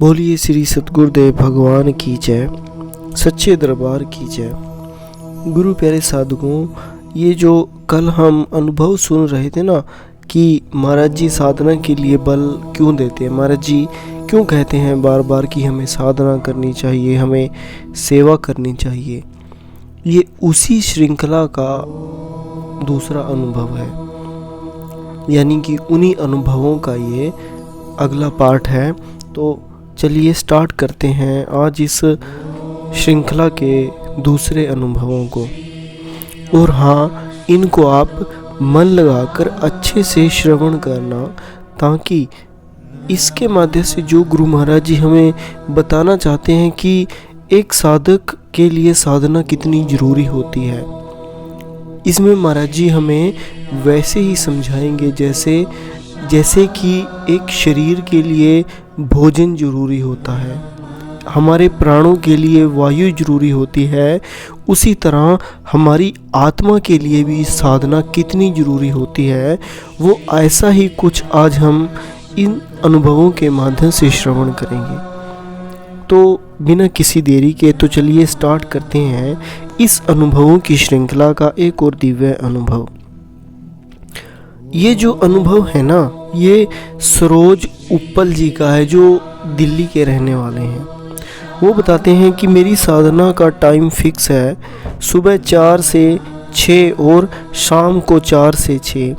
बोलिए श्री सतगुरुदेव भगवान की जय, सच्चे दरबार की जय। गुरु प्यारे साधुओं, ये जो कल हम अनुभव सुन रहे थे ना कि महाराज जी साधना के लिए बल क्यों देते हैं, महाराज जी क्यों कहते हैं बार बार कि हमें साधना करनी चाहिए, हमें सेवा करनी चाहिए, ये उसी श्रृंखला का दूसरा अनुभव है। यानी कि उन्हीं अनुभवों का ये अगला पार्ट है। तो चलिए स्टार्ट करते हैं आज इस श्रृंखला के दूसरे अनुभवों को। और हाँ, इनको आप मन लगाकर अच्छे से श्रवण करना, ताकि इसके माध्यम से जो गुरु महाराज जी हमें बताना चाहते हैं कि एक साधक के लिए साधना कितनी ज़रूरी होती है, इसमें महाराज जी हमें वैसे ही समझाएंगे जैसे कि एक शरीर के लिए भोजन जरूरी होता है, हमारे प्राणों के लिए वायु जरूरी होती है, उसी तरह हमारी आत्मा के लिए भी साधना कितनी जरूरी होती है। वो ऐसा ही कुछ आज हम इन अनुभवों के माध्यम से श्रवण करेंगे। तो बिना किसी देरी के तो चलिए स्टार्ट करते हैं इस अनुभवों की श्रृंखला का एक और दिव्य अनुभव। ये जो अनुभव है ना, ये सरोज उप्पल जी का है, जो दिल्ली के रहने वाले हैं। वो बताते हैं कि मेरी साधना का टाइम फिक्स है, सुबह 4 से 6 और शाम को 4 से 6।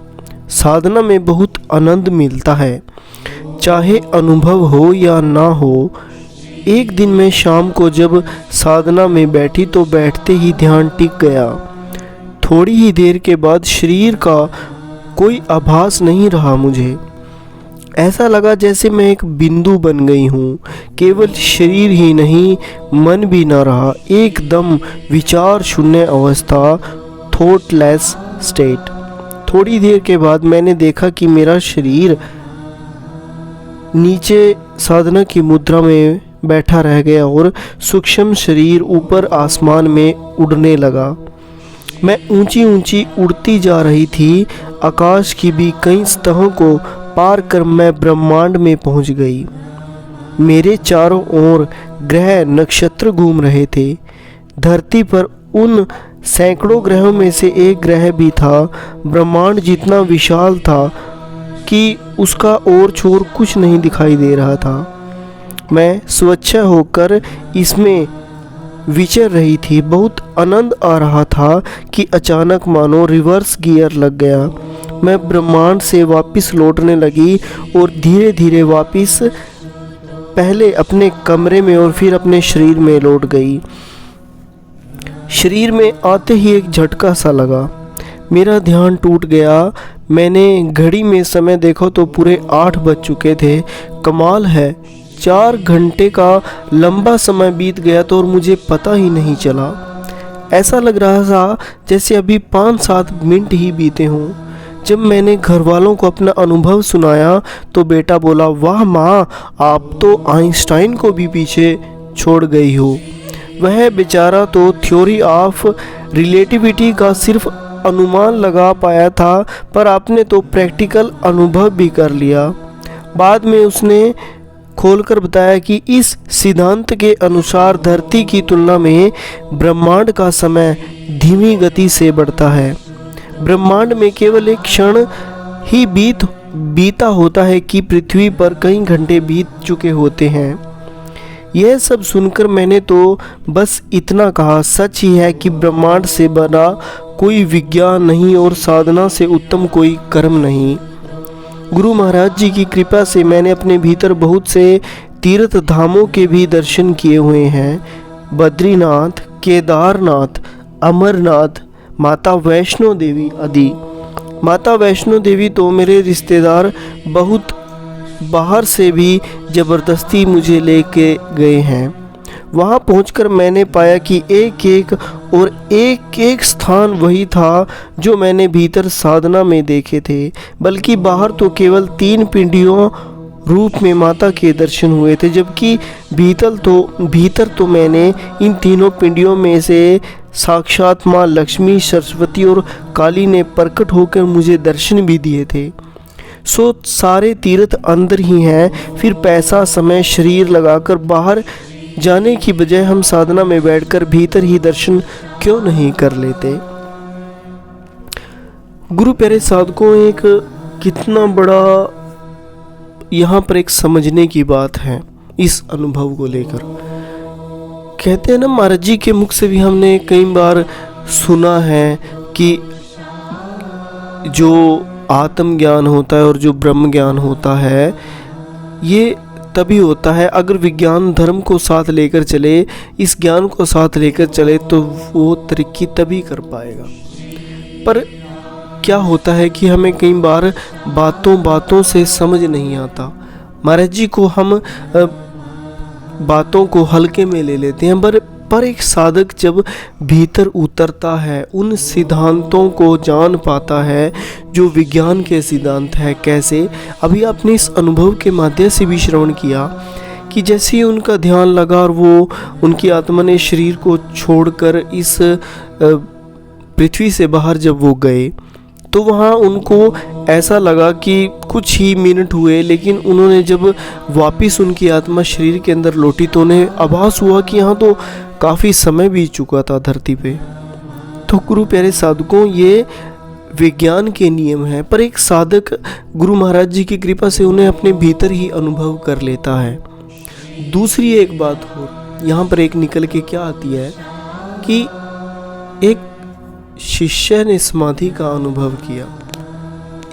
साधना में बहुत आनंद मिलता है, चाहे अनुभव हो या ना हो। एक दिन मैं शाम को जब साधना में बैठी तो बैठते ही ध्यान टिक गया। थोड़ी ही देर के बाद शरीर का कोई आभास नहीं रहा। मुझे ऐसा लगा जैसे मैं एक बिंदु बन गई हूँ। केवल शरीर ही नहीं, मन भी ना रहा, एकदम विचार शून्य अवस्था, थॉटलेस स्टेट। थोड़ी देर के बाद मैंने देखा कि मेरा शरीर नीचे साधना की मुद्रा में बैठा रह गया और सूक्ष्म शरीर ऊपर आसमान में उड़ने लगा। मैं ऊंची ऊंची उड़ती जा रही थी। आकाश की भी कई सतहों को पार कर मैं ब्रह्मांड में पहुंच गई। मेरे चारों ओर ग्रह नक्षत्र घूम रहे थे। धरती पर उन सैकड़ों ग्रहों में से एक ग्रह भी था। ब्रह्मांड जितना विशाल था कि उसका और छोर कुछ नहीं दिखाई दे रहा था। मैं स्वच्छ होकर इसमें विचर रही थी। बहुत आनंद आ रहा था कि अचानक मानो रिवर्स गियर लग गया। मैं ब्रह्मांड से वापस लौटने लगी और धीरे धीरे वापस पहले अपने कमरे में और फिर अपने शरीर में लौट गई। शरीर में आते ही एक झटका सा लगा, मेरा ध्यान टूट गया। मैंने घड़ी में समय देखा तो पूरे 8 बज चुके थे। कमाल है, 4 घंटे का लंबा समय बीत गया तो और मुझे पता ही नहीं चला। ऐसा लग रहा था जैसे अभी 5-7 मिनट ही बीते हों। जब मैंने घर वालों को अपना अनुभव सुनाया तो बेटा बोला, वाह माँ, आप तो आइंस्टाइन को भी पीछे छोड़ गई हो। वह बेचारा तो थ्योरी ऑफ रिलेटिविटी का सिर्फ अनुमान लगा पाया था, पर आपने तो प्रैक्टिकल अनुभव भी कर लिया। बाद में उसने खोलकर बताया कि इस सिद्धांत के अनुसार धरती की तुलना में ब्रह्मांड का समय धीमी गति से बढ़ता है। ब्रह्मांड में केवल एक क्षण ही बीता होता है कि पृथ्वी पर कई घंटे बीत चुके होते हैं। यह सब सुनकर मैंने तो बस इतना कहा, सच ही है कि ब्रह्मांड से बना कोई विज्ञान नहीं और साधना से उत्तम कोई कर्म नहीं। गुरु महाराज जी की कृपा से मैंने अपने भीतर बहुत से तीर्थ धामों के भी दर्शन किए हुए हैं। बद्रीनाथ, केदारनाथ, अमरनाथ, माता वैष्णो देवी आदि। माता वैष्णो देवी तो मेरे रिश्तेदार बहुत बाहर से भी ज़बरदस्ती मुझे लेके गए हैं। वहाँ पहुंचकर मैंने पाया कि एक एक स्थान वही था जो मैंने भीतर साधना में देखे थे, बल्कि बाहर तो केवल 3 पिंडियों रूप में माता के दर्शन हुए थे, जबकि भीतर तो मैंने इन तीनों पिंडियों में से साक्षात माँ लक्ष्मी, सरस्वती और काली ने प्रकट होकर मुझे दर्शन भी दिए थे। सो सारे तीर्थ अंदर ही हैं। फिर पैसा, समय, शरीर लगाकर बाहर जाने की बजाय हम साधना में बैठकर भीतर ही दर्शन क्यों नहीं कर लेते। गुरु प्यारे साधकों, एक कितना बड़ा यहाँ पर एक समझने की बात है इस अनुभव को लेकर। कहते हैं ना, महाराज जी के मुख से भी हमने कई बार सुना है कि जो आत्म ज्ञान होता है और जो ब्रह्म ज्ञान होता है, ये तभी होता है अगर विज्ञान धर्म को साथ लेकर चले, इस ज्ञान को साथ लेकर चले, तो वो तरक्की तभी कर पाएगा। पर क्या होता है कि हमें कई बार बातों बातों से समझ नहीं आता। महाराज जी को हम बातों को हल्के में ले लेते हैं, पर एक साधक जब भीतर उतरता है, उन सिद्धांतों को जान पाता है जो विज्ञान के सिद्धांत है। कैसे? अभी आपने इस अनुभव के माध्यम से भी श्रवण किया कि जैसे ही उनका ध्यान लगा और वो उनकी आत्मा ने शरीर को छोड़कर इस पृथ्वी से बाहर जब वो गए, तो वहाँ उनको ऐसा लगा कि कुछ ही मिनट हुए, लेकिन उन्होंने जब वापस उनकी आत्मा शरीर के अंदर लौटी तो उन्हें आभास हुआ कि यहाँ तो काफ़ी समय बीत चुका था धरती पे। तो गुरु प्यारे साधकों, ये विज्ञान के नियम हैं, पर एक साधक गुरु महाराज जी की कृपा से उन्हें अपने भीतर ही अनुभव कर लेता है। दूसरी एक बात और यहाँ पर एक निकल के क्या आती है कि एक शिष्य ने समाधि का अनुभव किया।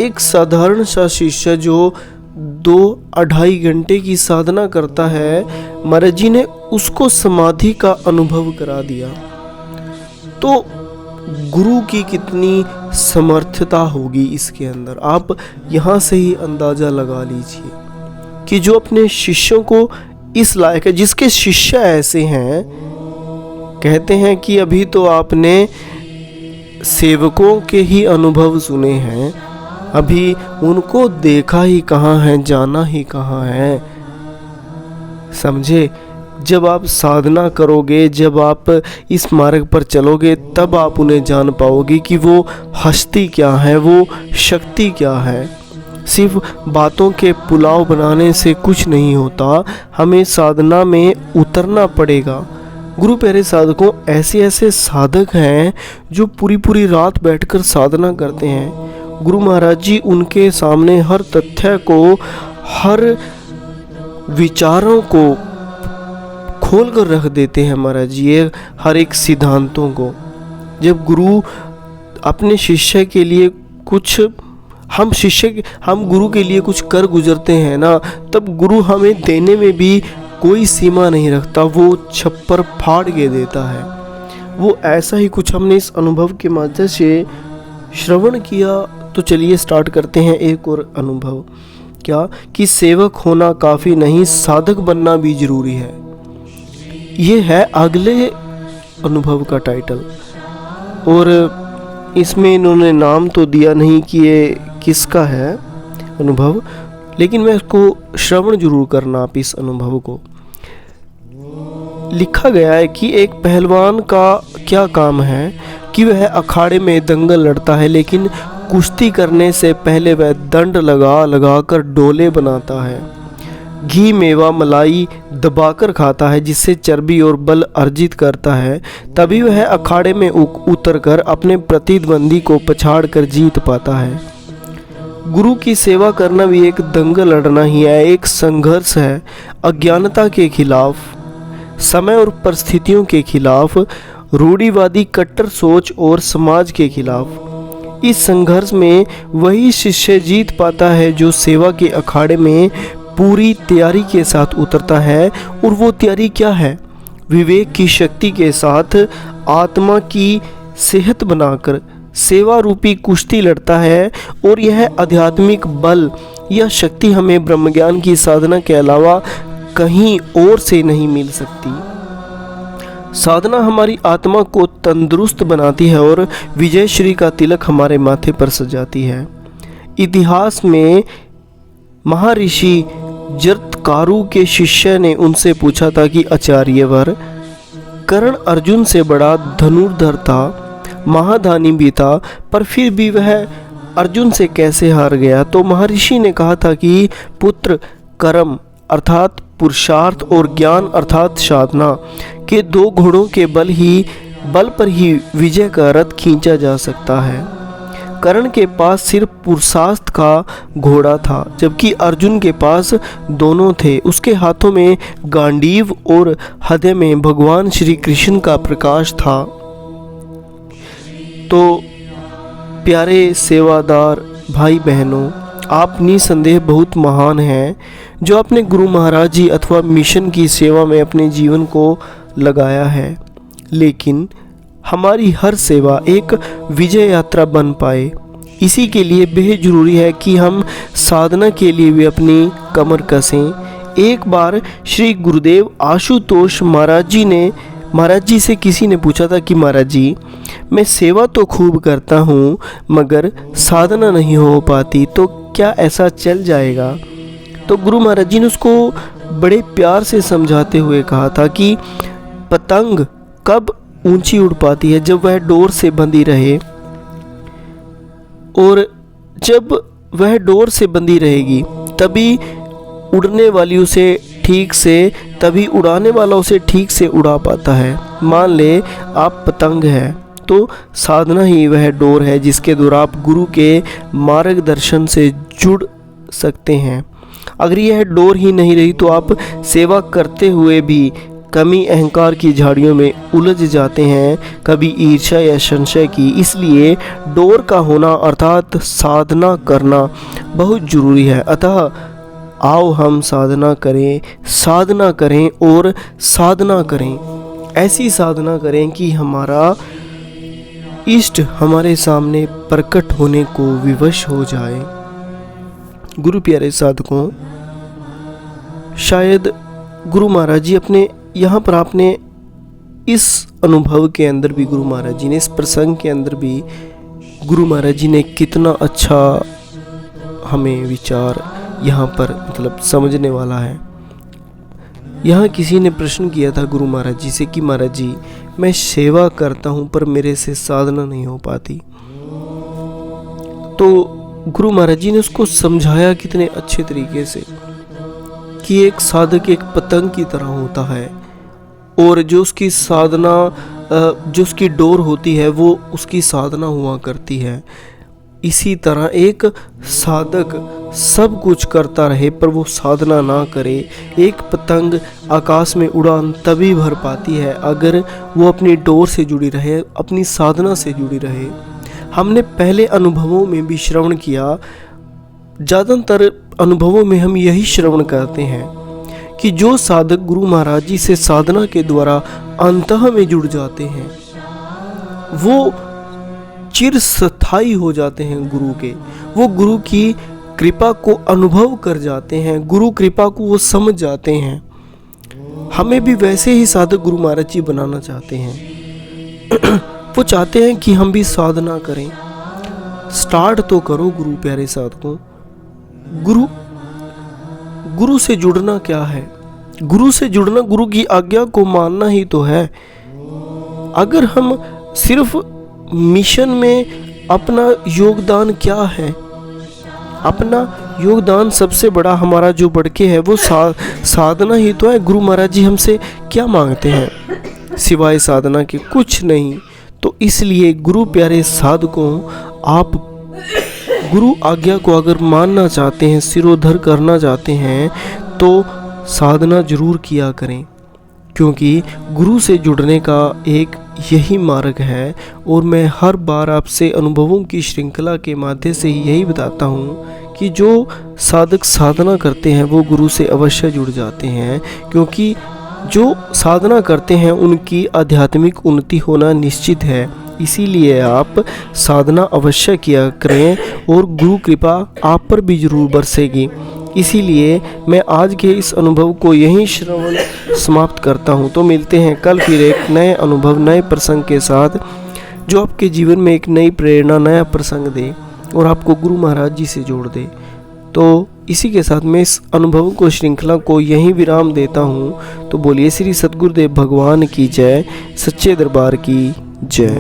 एक साधारण सा शिष्य जो 2-2.5 घंटे की साधना करता है, महाराज जी ने उसको समाधि का अनुभव करा दिया। तो गुरु की कितनी समर्थता होगी इसके अंदर, आप यहाँ से ही अंदाजा लगा लीजिए कि जो अपने शिष्यों को इस लायक है, जिसके शिष्य ऐसे हैं, कहते हैं कि अभी तो आपने सेवकों के ही अनुभव सुने हैं, अभी उनको देखा ही कहाँ है, जाना ही कहाँ है। समझे? जब आप साधना करोगे, जब आप इस मार्ग पर चलोगे, तब आप उन्हें जान पाओगे कि वो हस्ती क्या है, वो शक्ति क्या है। सिर्फ बातों के पुलाव बनाने से कुछ नहीं होता, हमें साधना में उतरना पड़ेगा। गुरु प्यारे साधकों, ऐसे ऐसे साधक हैं जो पूरी पूरी रात बैठकर साधना करते हैं। गुरु महाराज जी उनके सामने हर तथ्य को, हर विचारों को खोल कर रख देते हैं महाराज जी, ये हर एक सिद्धांतों को। जब गुरु अपने शिष्य के लिए कुछ, हम गुरु के लिए कुछ कर गुजरते हैं ना, तब गुरु हमें देने में भी कोई सीमा नहीं रखता, वो छप्पर फाड़ के देता है। वो ऐसा ही कुछ हमने इस अनुभव के माध्यम से श्रवण किया। तो चलिए स्टार्ट करते हैं एक और अनुभव। क्या कि सेवक होना काफ़ी नहीं, साधक बनना भी जरूरी है। ये है अगले अनुभव का टाइटल, और इसमें इन्होंने नाम तो दिया नहीं कि ये किसका है अनुभव, लेकिन मैं इसको श्रवण जरूर करना आप इस अनुभव को। लिखा गया है कि एक पहलवान का क्या काम है कि वह अखाड़े में दंगल लड़ता है, लेकिन कुश्ती करने से पहले वह दंड लगा कर डोले बनाता है, घी मेवा मलाई दबाकर खाता है, जिससे चर्बी और बल अर्जित करता है। तभी वह अखाड़े में उतरकर अपने प्रतिद्वंदी को पछाड़ कर जीत पाता है। गुरु की सेवा करना भी एक दंगल लड़ना ही है, एक संघर्ष है अज्ञानता के खिलाफ, समय और परिस्थितियों के खिलाफ, रूढ़िवादी कट्टर सोच और समाज के खिलाफ। इस संघर्ष में वही शिष्य जीत पाता है जो सेवा के अखाड़े में पूरी तैयारी के साथ उतरता है। और वो तैयारी क्या है? विवेक की शक्ति के साथ आत्मा की सेहत बनाकर सेवा रूपी कुश्ती लड़ता है। और यह आध्यात्मिक बल या शक्ति हमें ब्रह्मज्ञान की साधना के अलावा कहीं और से नहीं मिल सकती। साधना हमारी आत्मा को तंदुरुस्त बनाती है और विजय श्री का तिलक हमारे माथे पर सजाती है। इतिहास में महर्षि जरत्कारु के शिष्य ने उनसे पूछा था कि आचार्यवर, कर्ण अर्जुन से बड़ा धनुर्धर था, महादानी भी था, पर फिर भी वह अर्जुन से कैसे हार गया, तो महर्षि ने कहा था कि पुत्र, कर्म अर्थात पुरुषार्थ और ज्ञान अर्थात साधना के 2 घोड़ों के बल पर ही विजय का रथ खींचा जा सकता है। कर्ण के पास सिर्फ पुरुषार्थ का घोड़ा था, जबकि अर्जुन के पास दोनों थे। उसके हाथों में गांडीव और हृदय में भगवान श्री कृष्ण का प्रकाश था। तो प्यारे सेवादार भाई बहनों, आप निसंदेह बहुत महान हैं जो अपने गुरु महाराज जी अथवा मिशन की सेवा में अपने जीवन को लगाया है। लेकिन हमारी हर सेवा एक विजय यात्रा बन पाए, इसी के लिए बेहद ज़रूरी है कि हम साधना के लिए भी अपनी कमर कसें। एक बार श्री गुरुदेव आशुतोष महाराज जी से किसी ने पूछा था कि महाराज जी, मैं सेवा तो खूब करता हूँ मगर साधना नहीं हो पाती, तो क्या ऐसा चल जाएगा? तो गुरु महाराज जी ने उसको बड़े प्यार से समझाते हुए कहा था कि पतंग कब ऊंची उड़ पाती है, जब वह डोर से बंधी रहे, और जब वह डोर से बंधी रहेगी तभी उड़ने वाली उसे ठीक से, तभी उड़ाने वाला उसे ठीक से उड़ा पाता है। मान ले आप पतंग हैं, तो साधना ही वह डोर है जिसके द्वारा आप गुरु के मार्गदर्शन से जुड़ सकते हैं। अगर यह डोर ही नहीं रही तो आप सेवा करते हुए भी कमी अहंकार की झाड़ियों में उलझ जाते हैं, कभी ईर्ष्या या संशय की। इसलिए डोर का होना अर्थात साधना करना बहुत ज़रूरी है। अतः आओ हम साधना करें और साधना करें। ऐसी साधना करें कि हमारा इष्ट हमारे सामने प्रकट होने को विवश हो जाए। गुरु प्यारे साधकों, शायद गुरु महाराज जी अपने यहाँ पर आपने इस अनुभव के अंदर भी गुरु महाराज जी ने, इस प्रसंग के अंदर भी गुरु महाराज जी ने कितना अच्छा हमें विचार यहाँ पर मतलब समझने वाला है। यहाँ किसी ने प्रश्न किया था गुरु महाराज जी से कि महाराज जी, मैं सेवा करता हूँ पर मेरे से साधना नहीं हो पाती। तो गुरु महाराज जी ने उसको समझाया कितने अच्छे तरीके से कि एक साधक एक पतंग की तरह होता है, और जो उसकी साधना, जो उसकी डोर होती है वो उसकी साधना हुआ करती है। इसी तरह एक साधक सब कुछ करता रहे पर वो साधना ना करे। एक पतंग आकाश में उड़ान तभी भर पाती है अगर वो अपनी डोर से जुड़ी रहे, अपनी साधना से जुड़ी रहे। हमने पहले अनुभवों में भी श्रवण किया, ज़्यादातर अनुभवों में हम यही श्रवण करते हैं कि जो साधक गुरु महाराज जी से साधना के द्वारा अंतः में जुड़ जाते हैं वो चिरस्थायी हो जाते हैं गुरु के। वो गुरु की कृपा को अनुभव कर जाते हैं, गुरु कृपा को वो समझ जाते हैं। हमें भी वैसे ही साधक गुरु महाराज जी बनाना चाहते हैं। वो चाहते हैं कि हम भी साधना करें। स्टार्ट तो करो गुरु प्यारे साधकों। गुरु से जुड़ना क्या है? गुरु से जुड़ना गुरु की आज्ञा को मानना ही तो है। अगर हम सिर्फ मिशन में अपना योगदान क्या है, अपना योगदान सबसे बड़ा हमारा जो बढ़के है वो साधना ही तो है। गुरु महाराज जी हमसे क्या मांगते हैं सिवाय साधना के? कुछ नहीं। तो इसलिए गुरु प्यारे साधकों, आप गुरु आज्ञा को अगर मानना चाहते हैं, सिरोधर करना चाहते हैं, तो साधना जरूर किया करें, क्योंकि गुरु से जुड़ने का एक यही मार्ग है। और मैं हर बार आपसे अनुभवों की श्रृंखला के माध्यम से यही बताता हूँ कि जो साधक साधना करते हैं वो गुरु से अवश्य जुड़ जाते हैं, क्योंकि जो साधना करते हैं उनकी आध्यात्मिक उन्नति होना निश्चित है। इसीलिए आप साधना अवश्य किया करें और गुरु कृपा आप पर भी जरूर बरसेगी। इसीलिए मैं आज के इस अनुभव को यहीं श्रवण समाप्त करता हूँ। तो मिलते हैं कल फिर एक नए अनुभव, नए प्रसंग के साथ, जो आपके जीवन में एक नई प्रेरणा, नया प्रसंग दे और आपको गुरु महाराज जी से जोड़ दे। तो इसी के साथ मैं इस अनुभव को, श्रृंखला को यहीं विराम देता हूँ। तो बोलिए श्री सद्गुरुदेव भगवान की जय, सच्चे दरबार की जय।